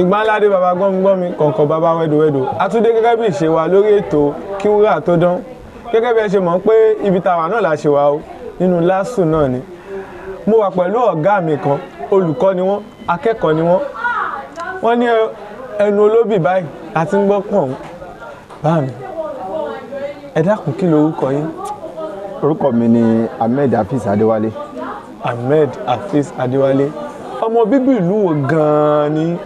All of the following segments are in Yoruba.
Ìgbàládé bàbá gbọ́mi kọ̀ọ̀kan bàbá wẹ́dọ̀wẹ́dọ̀ àtúndé gẹ́gẹ́ bí ìṣe wa lórí ètò Kí Wúrà Tó Dán gẹ́gẹ́ bí ẹ ṣe mọ̀ pé ibi tàwa náà la ṣe wà o nínú LASU náà ni mo wà pẹ̀lú ọ̀gá mi kan olùkọ́ ni wọ́n akẹ́kọ̀ọ́ ni wọ́n ní ẹnu olóbì báyìí àti ń gbọ́ pọ̀n bá mi ẹ dákun kí lorúkọ yín. Orúkọ mi ni Ahmed Hafiz Adéwálé. Ahmed Hafiz Adéwálé ọmọ bíbí ìlú wo gan-an ni.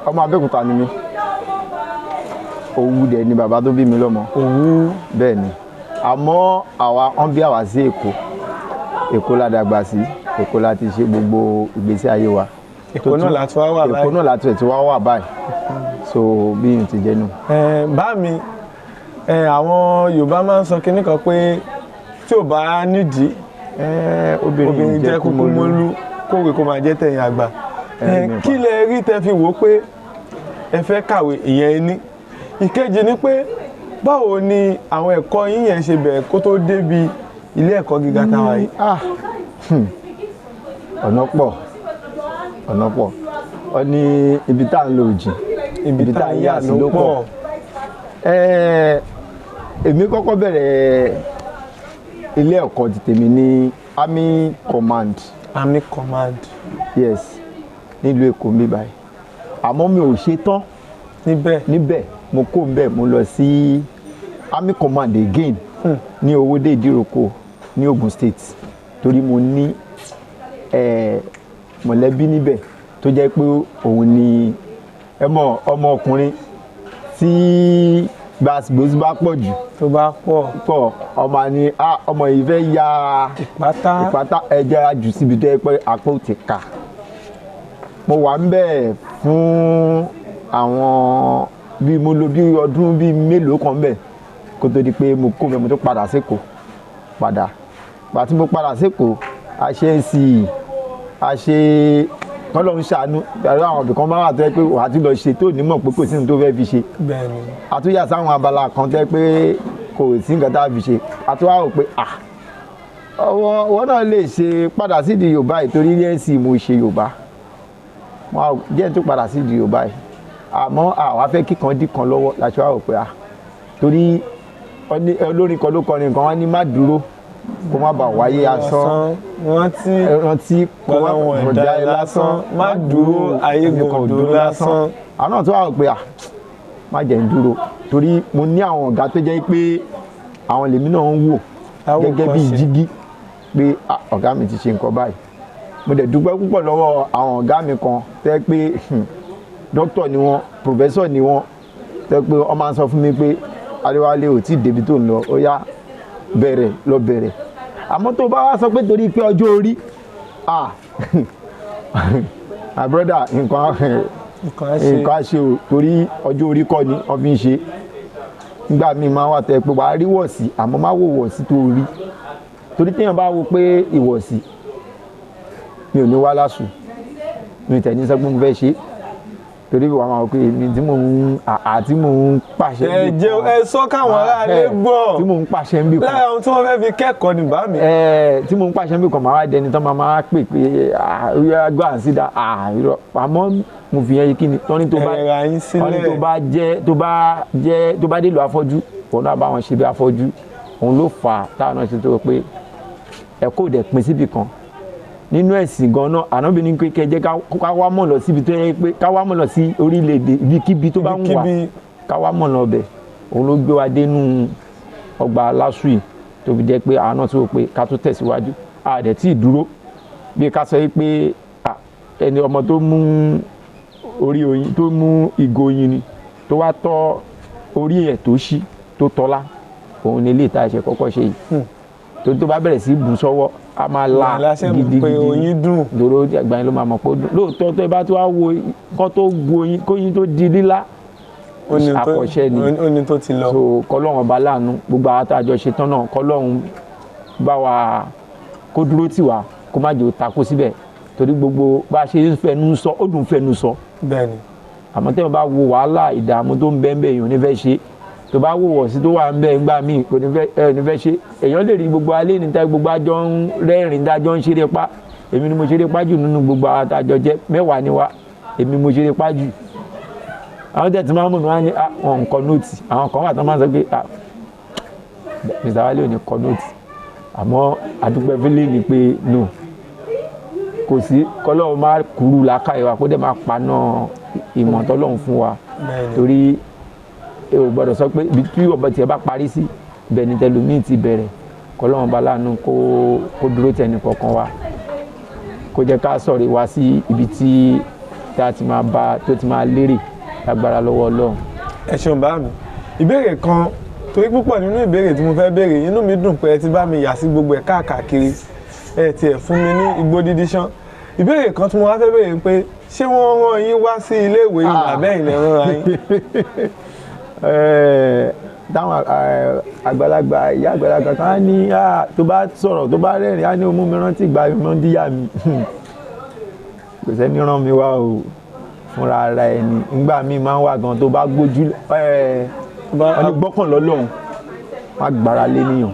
Ọmọ Abẹ́òkúta ni mí. Òwu dẹ̀ ni bàbá tó bí mi lọ́mọ. Òwu. Bẹ́ẹ̀ ni àmọ́ wọ́n bí àwa sí Èkó la dàgbà sí, Èkó la ti ṣe gbogbo ìgbésí ayé wa. Èkó náà la tún wá wà báyìí. Èkó náà la tún wá wà báyìí. So bí n ti jẹ́ nù. Bá mi àwọn Yorùbá máa ń sọ kinní kan pé tí ò bá nídìí obìnrin jẹ́ kúkú mọ́lú kówe kó máa jẹ́ tẹ̀yìn àgbà. Kí lẹ rí tẹ́ fi wò ó pé ẹ fẹ́ kàwé ìyẹn ní. Ìkejì ni pé báwo ni àwọn ẹ̀kọ́ yín yẹn ṣe bẹ̀rẹ̀ kó tó débi ilé ẹ̀kọ́ gíga táwa yìí. ọ̀nà pọ̀ ọ ní ibi tá à ń lò jìn ibi tá à ń yà sí ló pọ̀. Èmi kọ́kọ́ bẹ̀rẹ̀ ilé ẹ̀kọ́ ti tèmi ní Army Command. Army Command. Yes, nílùú Èkó mi báyìí àmọ́ mi ò ṣe tán níbẹ̀ mo kó bẹ́ẹ̀ mo lọ sí Army Command again ní Owódé Ìdíròkò ní Ogun State torí mo ní mọ̀lẹ́bí níbẹ̀ tó jẹ́ pé òun ni ọmọ ọkùnrin tí gbàsgbòsí bá pọ̀ jù tó bá pọ̀ ọmọ ni ọmọ yìí fẹ́ ya ìpátá ẹ̀jẹ̀ ajù síbi tó yẹ pé apá ò ti kà. Mo wà ń bẹ̀ fún àwọn mo lò bí ọdún bíi mélòó kan bẹ̀ kó tó di pé mo kó bẹ̀ mo tó padà sékòó padà gbà tí mo padà sékòó a ṣe NCE a ṣe kọ́lọ́ ń ṣàánú pẹ̀lú àwọn ibìkan máa wà tó yẹ pé wàá ti lọ ṣe tó nímọ̀ pé kò sí ní tó fẹ́ fi ṣe. Àtúnyà sáwọn abala kan tẹ́ pé kò sí nǹkan tá a fi ṣe àtúwà rò pé wọ́n náà lè ṣe padà sídìí Yorùbá ìtorí NCE mo ṣe Yorùbá jẹ́ tó padà sídìí Yorùbá yìí àmọ́ àwa fẹ́ kíkan dí kan lọ́wọ́ láti wá rò pé torí olórin kan ló kọrin nǹkan wá ní má dúró kó má bàa wáyé asán rántí kó má bàa ẹ lásán má dúró ayé gbòdò lásán. Àwọn náà tó wà rò pé má jẹ́ ń dúró torí mo ní àwọn ọ̀gá tó jẹ́ pé àwọn lèmi náà ń wò gẹ́gẹ́ bí jígí pé ọ̀gá mi ti ṣe nǹkan báyìí. Mo dẹ̀ dúpẹ́ púpọ̀ lọ́wọ́ àwọn ọ̀gá mi kan tẹ́ pé dókítà ni wọ́n pòfẹ́sọ̀ ni wọ́n tẹ́ pé wọ́n máa ń sọ fún mi pé Adéwálé ò tí ì débi tó ń lọ ó yá bẹ̀rẹ̀ àmọ́ tó bá wá sọ pé torí pé ọjọ́ orí my brother nǹkan ṣe o torí ọjọ́ orí kọ́ ni wọ́n fi ń ṣe nígbà míì máa wà tẹ́ pé wàá rí wọ̀sí àmọ́ má wò wọ̀sí tó rí torí téèyàn bá wo pé ìwọ̀sí mi ò ní wá LASU mi tẹ̀ ní sẹ́gbọ́n mo fẹ́ ṣe torí wàá máa wọ pé èmi tí mò ń pàṣẹ ń bí kan ẹ sọ káwọn aráàlú gbọ́ tí mò ń pàṣẹ ń bí kan lára ohun tí wọ́n fẹ́ fi kẹ́kọ̀ọ́ ní bá mi. tí mò ń pàṣẹ ń bí kan máa wá dẹni tán máa pè pé gbọ́ à ń sídà àmọ́ mo fi yẹn kí ni tọ́ni tó bá dé ìlú afọ́jú òun náà bá wọn ṣe bí afọ́jú òun ló fà á táwọn náà ṣe tó pé ẹ̀kọ́ òdẹ̀ pín síbì kan nínú ẹ̀sìn gan-an ànábì ní pé kẹjẹ ká wá mọ̀ lọ síbi tó yẹ pé ká wá mọ̀ lọ sí orílẹ̀-èdè ibikíbi tó bá ń wà ká wá mọ̀ lọ bẹ̀ òun ló gbé wa dénú ọgbà LASU yìí tó fi jẹ́ pé àwọn náà tó rò pé ká tó tẹ̀síwájú àdẹ̀ tí ì dúró bí ká sọ pé ẹni ọmọ tó mú orí oyin tó mú ìgò oyin ni tó wá tọ́ orí ẹ̀ tó ṣí tó tọ́lá òun ni ilé ìta ẹ̀ṣẹ̀ kọ́kọ́ ṣe yìí tó bá bẹ̀rẹ̀ sí bù sọ́wọ́ a máa la gidigidi oyin dùn lóró àgbà yẹn ló máa mọ̀ pé ó dùn lóòótọ́ tó bá tó wá wo kọ́ tó gbu oyin kóyin tó di lílá àkọ́ṣẹ́ ni oní tó ti lọ. so kọ́lọ́run ọba láàánú gbogbo àwọn àtàjọ ṣetán náà kọ́lọ́run bá wa kó dúró tì wá kó má jẹ́ ó takú síbẹ̀ torí gbogbo bá a ṣe fẹnu sọ ó dùn fẹnu sọ. Bẹ́ẹ̀ni. àmọ́ tẹ́wọ́n bá wo wàhálà ìdààmú tó ń bẹ́ẹ̀ bẹ́ẹ̀ yìí ò ní fẹ́ ṣe tó bá wò wọ̀ sí tó wà ń bẹ́ẹ̀ ńgbà míì kò ní fẹ́ ṣe èèyàn lè rí gbogbo alẹ́ níta gbogbo àjọ ń rẹ́rìn dájọ́ ń ṣeré pa èmi ni mo ṣeré pájù nínú gbogbo àwọn àtàjọ jẹ́ 10 ni wá èmi mo ṣeré pájù àwọn tẹ̀ tí máa ń mú mi wá ní àwọn nǹkan nóòtì àwọn kan wà tó máa ń sọ pé Mr. Wálé ò ní kọ nóòtì àmọ́ àdúgbò fílẹ̀ ni pé no kò sí kọ́lọ́run máa kúrú làákàyè wa kó dẹ̀ máa paná ìmọ̀ tọ́lọ́run fún wa torí ẹ ò gbọ́dọ̀ sọ pé ibi tí ọ̀bọ tiẹ̀ bá parí sí ibẹ̀ ni tẹlómi ti bẹ̀rẹ̀ kọ́lọ́run bá láàánú kó dúró tẹni kọ̀ọ̀kan wa kó jẹ́ ká sọ̀rọ̀ wá sí ibi tí a ti máa bá tó ti máa lérè lágbára lọ́wọ́ Ọlọ́run. ẹ ṣeun bá mi ìbéèrè kan torí púpọ̀ nínú ìbéèrè tí mo fẹ́ béèrè inú mi dùn pé ẹ ti bá mi yà sí gbogbo ẹ̀ káàkiri ẹ tiẹ̀ fún mi ní igbó dídí ṣán ìbéèrè kan tí mo wá fẹ́ béèrè pé ṣé wọ́n rán yín wá sí ilé ìwé yìí àbẹ́yìn lè rán yín. táwọn àgbàlagbà ìyá àgbàlagbà kan á ní tó bá sọ̀rọ̀ tó bá rẹ́rìn á ní ó mú mi rántí ìgbà ìmọ̀ndíyà mi kò sẹ́ni rán mi wá o fúnra ara ẹni nígbà míì máa ń wà gan tó bá gbójú wọ́n ní gbọ́kàn lọ́lọ́run má gbára lé níyàn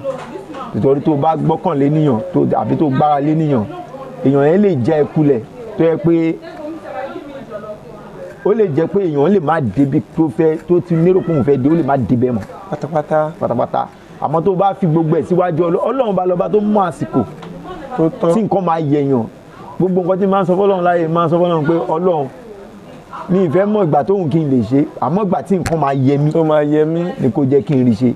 nítorí tó bá gbọ́kàn lé níyàn àbí tó gbára lé níyàn èèyàn yẹn lè jẹ́ ẹkulẹ̀ tó yẹ pé ó lè jẹ́ pé èèyàn lè má débi tó ti lérò pé òun fẹ́ dé ó lè má débẹ̀ mọ́ pátápátá àmọ́ tó bá fi gbogbo ẹ̀ síwájú Ọlọ́run bá lọ́ba tó mú àsìkò tí nǹkan máa yẹ̀yàn gbogbo nǹkan tí máa ń sọ fọ́lọ́run láyé máa ń sọ fọ́lọ́run pé Ọlọ́run mi ìfẹ́ mọ̀ ìgbà tóun kí n lè ṣe àmọ́ ìgbà tí nǹkan máa yẹ mí ni kò jẹ́ kí n rí ṣe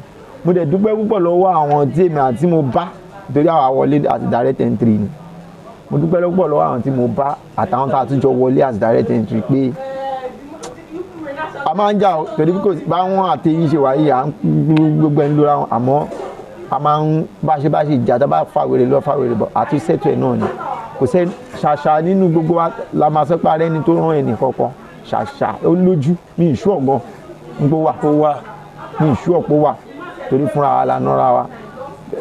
mo dẹ̀ dúpẹ́ púpọ̀ lọ́wọ́ àwọn tí èmi àti mo bá torí àwọn wọlé àti direct entry ni mo dúpẹ́ púpọ̀ lọ́wọ́ àwọn tí mo bá àtàwọn tá a tún jọ wọlé àti direct entry pé a máa ń jà ó torí kò bá wọn àtẹ̀yìn ṣe wáyé à ń gbogbo ẹni lóra wọn àmọ́ a máa ń bá ṣe ìjà tá a bá fàwèrè lọ fàwèrè bọ̀ àtúnṣètò ẹ̀ náà ni kò sẹ́ ṣàṣà nínú gbogbo wa la máa sọ pé ara ẹni tó rán ẹnì kankan ṣàṣà ó lójú ní ìṣú ọ̀gbọ́n ń wà ní ìṣú ọ̀pọ̀ wà torí fúnra wa la nọ́ra wa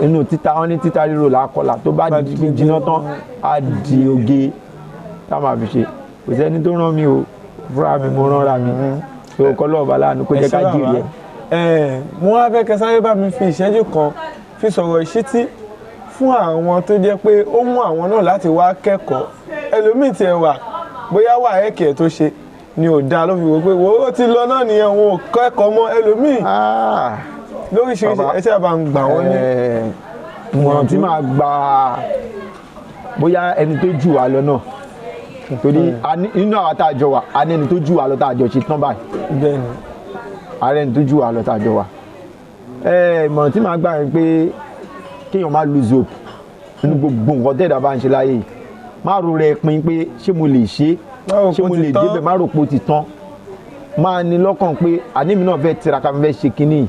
inú títa wọn ní títa ríro làákọlà tó bá jiná tán á di oge tá a máa fi ṣe kò sẹ́ni tó rán mi o fúnra mi mo ránra mi tó kọ́ lọ́ọ̀bá láàánú kó jẹ́ ká jèrè ẹ̀. mo wá fẹ́ kẹ́ sáré bá mi fi ìṣẹ́jú kan fi sọ̀rọ̀ ìṣítí fún àwọn tó jẹ́ pé ó mú àwọn náà láti wá kẹ́kọ̀ọ́ ẹlòmíì tiẹ̀ wà bóyá wà ẹ̀kẹ́ tó ṣe ni ò dáa ló fi wò pé wo ó ti lọ náà nìyẹn òun ò kẹ́kọ̀ọ́ mọ́ ẹlòmíì lóríṣiríṣi ẹṣẹ́ bá ń gbà wọ́n ní. ìmọ̀ràn tí màá gba bóyá ẹni tó jù wá lọ náà torí inú àwọn tá a jọ wà a ní ẹni tó jù wá lọ tá a jọ ṣe tán báyìí bẹ́ẹ̀ni ààrẹ ẹni tó jù wá lọ tá a jọ wà. ìmọ̀ràn tí màá gbà yẹn pé kéèyàn má lose hope nínú gbogbo nǹkan tẹ́ẹ̀dá bá ń ṣe láyé yìí má ro rẹ̀ pin pé ṣé mo lè ṣe ṣé mo lè débẹ̀ má rò pé ó ti tán máa ní lọ́kàn pé àní mi náà fẹ́ tiraka mi fẹ́ ṣe kínní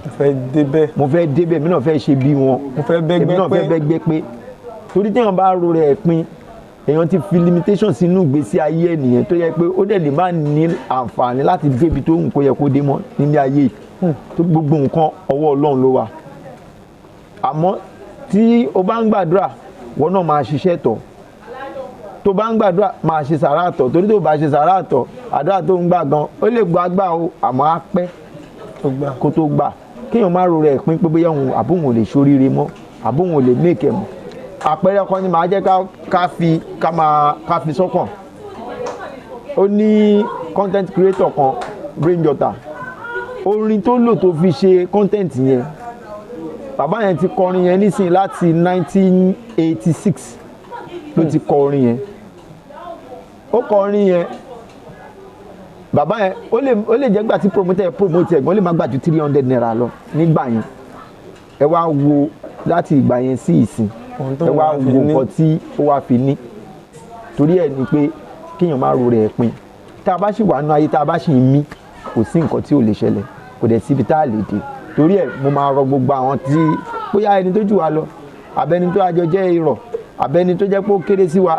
mo fẹ́ débẹ̀ mi náà fẹ́ ṣe bí wọn èmi náà fẹ́ bẹ́gbẹ́ pé torí téèyàn bá ro rẹ̀ pin èèyàn ti fi limitation sínú ìgbésí ayé ènìyàn tó yẹ pé ó dẹ̀ lè má ní àǹfààní láti débi tó nǹkan yẹ kó dé mọ́ nílé ayé tó gbogbo nǹkan ọwọ́ Ọlọ́run ló wà àmọ́ tí o bá ń gbàdúrà wọn náà máa ṣiṣẹ́ tọ̀ tó bá ń gbàdúrà máa ṣe sàrà àtọ̀ torí tó bá ṣe sàrà àtọ̀ àdúrà tó ń gbà gan ó lè gbà o àmọ́ á pẹ́ kó tó gbà kéèyàn má ro rẹ̀ pín pé bóyá òun àbóhùn ò lè ṣoríire mọ́ àbóhùn ò lè méèkẹ́ mọ́ àpẹẹrẹ kan ni màá jẹ́ ká fi sọ́kàn ó ní content creator kan Brainjota orin tó lò tó fi ṣe content yẹn bàbá yẹn ti kọrin yẹn nísìnyí láti 1986 ló ti kọ orin yẹn ó kọ orin yẹn bàbá yẹn ó lè jẹ́ gbà tí promote ẹ̀gbọ́n lè má gbà ju 300 naira lọ nígbà yẹn ẹ wá wo láti ìgbà yẹn sí ìsìn ẹ wá wo nǹkan tí ó wá fi ní torí ẹ̀ ni pé kéèyàn má ro rẹ̀ pin tá a bá sì wà nínú ayé tá a bá sì ń mí kò sí nǹkan tí ò lè ṣẹlẹ̀ kò dẹ̀ síbi tá a lè dé torí ẹ̀ mo máa rọ gbogbo àwọn tí bóyá ẹni tó jù wá lọ àbẹ́ni tó àjọ jẹ́ irọ́ àbẹ́ni tó jẹ́ pé ó kéré sí wa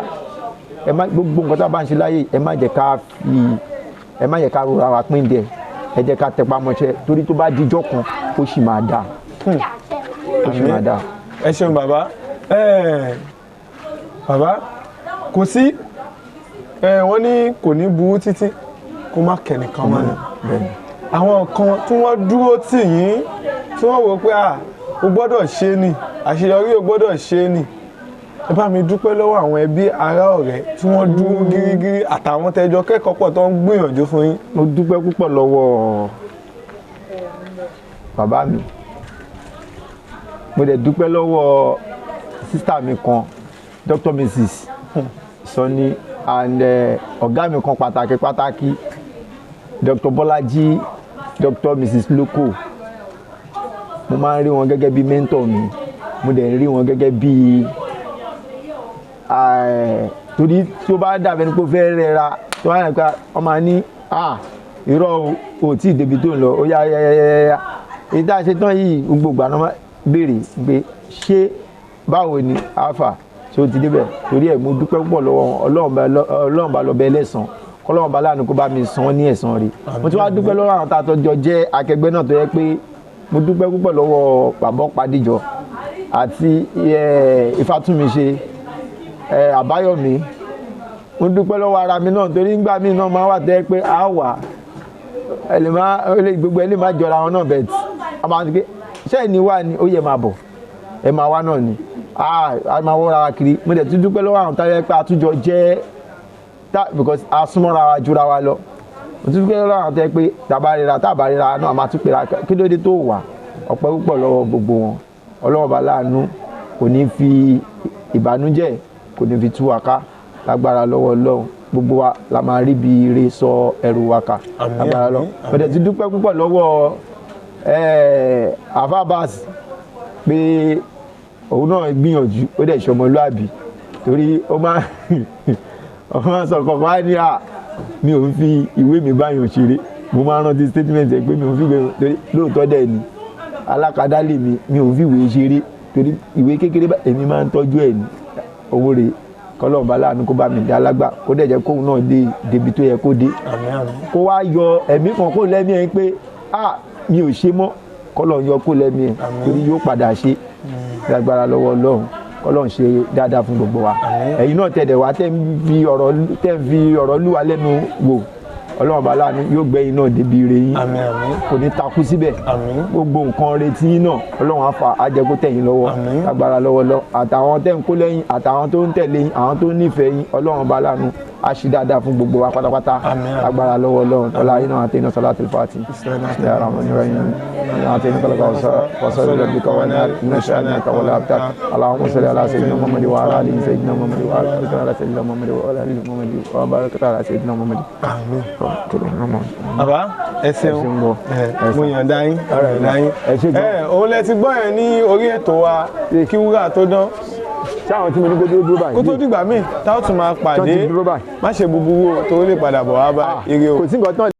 ẹ má gbogbo nǹkan tá a bá ń ṣe láyé ẹ má jẹ́ ká rora wa pín díẹ̀ ẹ jẹ́ ká tẹpá mọ́ṣẹ́ torí tó bá dijọ́ kan ó sì máa dáa ó sì máa dáa. ẹ ṣeun bàbá bàbá kò sí wọ́n ní kò ní burú títí kó má kẹ́nìkan mọ́ ni àwọn kan tí wọ́n dúró tì yín tí wọ́n wò pé o gbọ́dọ̀ ṣe ni àṣeyọrí o gbọ́dọ̀ ṣe ni ẹ bá mi dúpẹ́ lọ́wọ́ àwọn ẹbí ará ọ̀rẹ́ tí wọ́n dúró gírígírí àtàwọn tẹjọ kẹ́kọ̀ọ́ pọ̀ tó ń gbìyànjú fún yín. mo dúpẹ́ púpọ̀ lọ́wọ́ bàbá mi, mo dẹ̀ dúpẹ́ lọ́wọ́ sísítà mi kan Dr. Mrs. Sani and ọ̀gá mi kan pàtàkì Dr. Bọ́lájí, Dr. Mrs. Loko. Mo máa ń rí wọn gẹ́gẹ́ bí mentor mi, mo dẹ̀ ń rí wọn gẹ́gẹ́ bí torí tí ó bá dàbẹ̀ ní pé ó fẹ́ rẹra tí wọ́n á yẹ pé wọ́n máa ní irọ́ o tí ì débi tó ń lọ ó yá èyí tá a ṣe tán yìí gbogbo àná máa béèrè pé ṣé báwo ni alpha tí ó ti débẹ̀, torí ẹ̀ mo dúpẹ́ púpọ̀ lọ́wọ́ Ọlọ́run bá lọ bẹ ẹlẹ́sàn kọ́lọ́run bá láàánú kó bá mi san ní ẹ̀san rí. Mo ti wá dúpẹ́ lọ́wọ́ àwọn tàtọ́jọ jẹ́ akẹgbẹ́ náà tó yẹ pé mo dúpẹ́ púpọ̀ lọ́wọ́ bàbá Ọ̀pádìjọ àti Ifátúnmiṣe Àbáyọ̀mí. Mo dúpẹ́ lọ́wọ́ ara mi náà torí nígbà míì náà máa wà tẹ́ pé a wà gbogbo ẹ lè má jọra wọn náà bẹ̀ẹ̀ tí a máa ń gbé ṣé ẹni wà ní ó yẹ máa bọ̀ ẹ máa wá náà ni a máa wọ́n ra wa kiri. Mo dẹ̀ tún dúpẹ́ lọ́wọ́ àwọn táyẹ̀ pé àtúnjọ jẹ́ because a súnmọ́ra wa jura wa lọ. Mo tún dúpẹ́ lọ́wọ́ àwọn táyẹ̀ pé tábàárira náà a máa tún pera kí ló dé tó wà. Ọpẹ́ púpọ̀ lọ́wọ́ gbogbo wọn. Ọlọ́run bá láàánú kò ní fi ìbànújẹ́ kò ní fi tú wa ká lágbára lọ́wọ́ Ọlọ́run. Gbogbo wa la máa rí bí ire sọ ẹrù wa ká lágbára lọ. Mo dẹ̀ tún dúpẹ́ púpọ̀ lọ́wọ́ Afabas pé òun náà gbìyànjú ó dẹ̀ ṣọmọlúàbí torí ó máa sọ kọ̀ọ̀kan wá ní mi ò ń fi ìwé mi báyọ̀ ṣeré. Mo máa rántí statement ẹ̀ pé mi ò ń fi ìwé torí lóòótọ́ dẹ̀ ni alákadálè mi ò ń fi ìwé ṣeré torí ìwé kékeré èmi máa ń tọ́jú ẹ̀ ní owó rẹ̀ kọ́lọ́run bá láàánú kó bá mi dá lágbà kó dẹ̀ jẹ́ kóun náà débi tó yẹ kó dé. Kó wá yọ ẹ̀mí kan kó lẹ́mí ẹ̀ pé mi ò ṣe mọ́ kọ́lọ́run yọ kó lẹ́mí ẹ̀ torí yóò padà ṣe lágbára lọ́wọ́ Ọlọ́run kọ́lọ́run ṣe dáadáa fún gbogbo wa. Ẹ̀yin náà tẹ̀dẹ̀ wá tẹ́ ń fi ọ̀rọ̀ lù wá lẹ́nu wò Ọlọ́run bá láàánú yóò gbẹ̀yìn náà débi ire yín kò ní takú síbẹ̀. Gbogbo nǹkan retí yín náà Ọlọ́run á fa ajẹ́kó tẹ̀yìn lọ́wọ́ lágbára lọ́wọ́ àtàwọn tẹ́ ń kó lẹ́yìn àtàwọn tó ń tẹ̀lé yín àwọn tó nífẹ̀ẹ́ yín Ọlọ́run bá láàánú á ṣe dáadáa fún gbogbo wa pátápátá lágbára lọ́wọ́ Ọlọ́run tọ́lá yín náà àti iná sọlá tó fàtì Allahumma salli ala sayyidina Muhammad wa ala ali sayyidina Muhammad wa ala sayyidina Muhammad wa ala ali Muhammad wa barakata ala sayyidina Muhammad. Bàbá ẹ ṣeun mo yànda yín òun lẹ ti gbọ́ yẹn ní orí ètò wa Kí Wúrà Tó Dán. Sáwọn tí mo ní kó dúró báyìí. Kó tó dìgbà míì tá ó tún máa pàdé má ṣe búburú tó lè padà bọ̀ wá bá ire o. Kò sí nǹkan tán.